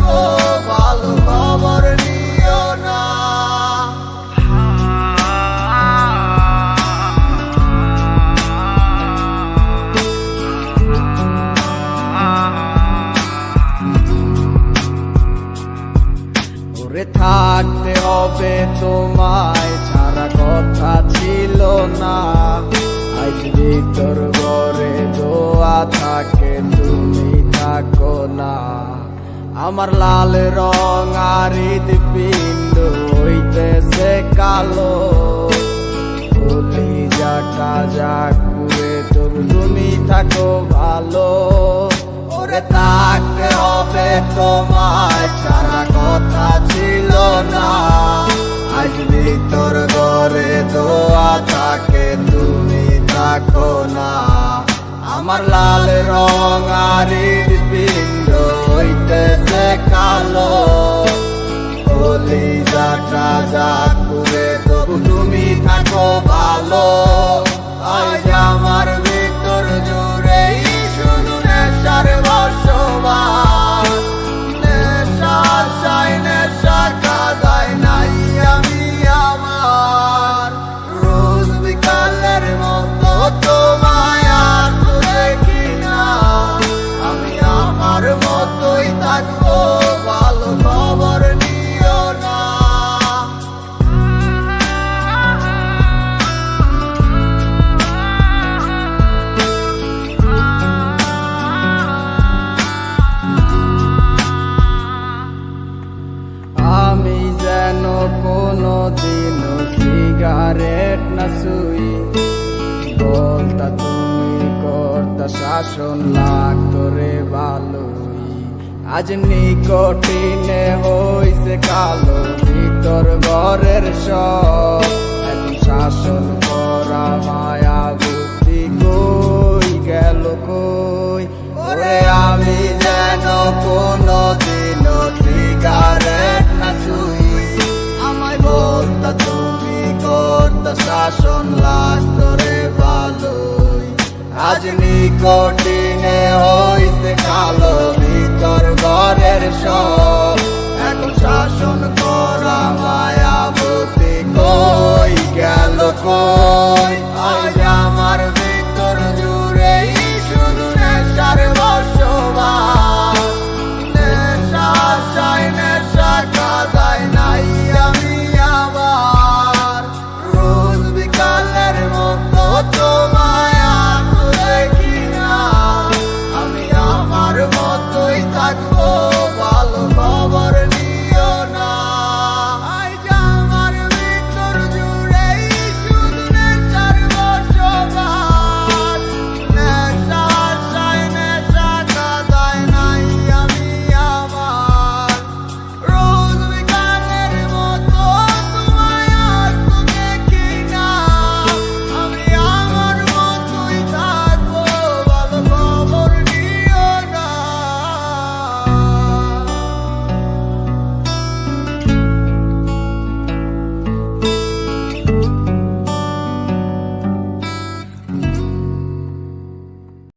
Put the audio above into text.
থাকবো, ভালো খবর নিও না। ওরে থাকতে হবে তোমায় ছাড়া কথা ছিল না, আজ ভিতর ঘরে দোয়া থাকে তুমি থাকো না। আমার লাল রং আর হৃদপিণ্ড হইতেছে কালো, কলিজাটা জাগবে তবু তুমি থাকো ভালো। ওরে থাকতে হবে তোমায় ছাড়া কথা ছিল না, আজ ভিতর ঘরে দোয়া থাকে তুমি থাকো না। আমার লাল রং আর হৃদপিণ্ড হইতেছে কালো, কলিজাটা জাগবে তবু তুমি থাকো ভালো। আজ আমার ভিতর জুড়ে শুধু নেশার বসবাস, নেশার চাই নেশা কাদায় নাই আমি আমার। রোজ বিকালের মতো তোমায় আর তো দেখি না, আমি আমার মতোই থাকবো, ভালো খবর নিও না। আমি যেন কোনো দিন সিগারেট না ছুই, বলতা তুমি করতা শাসন লাগতো রে ভালোই। আজ নিকটিনে হইছে কালো ভিতর ঘরের সব, এখন শাসন করা মায়া বুদ্ধি কই গেল কই। ওরে আমি যেন কোনো দিন সিগারেট না ছুই, আমায় বলতা তুমি করতা শাসন লাগতো রে ভালোই। আজ নিকটিনে হইছে কালো ভিতর ঘরের সব, এখন শাসন করা মায়া বুদ্ধি কই গেল কই।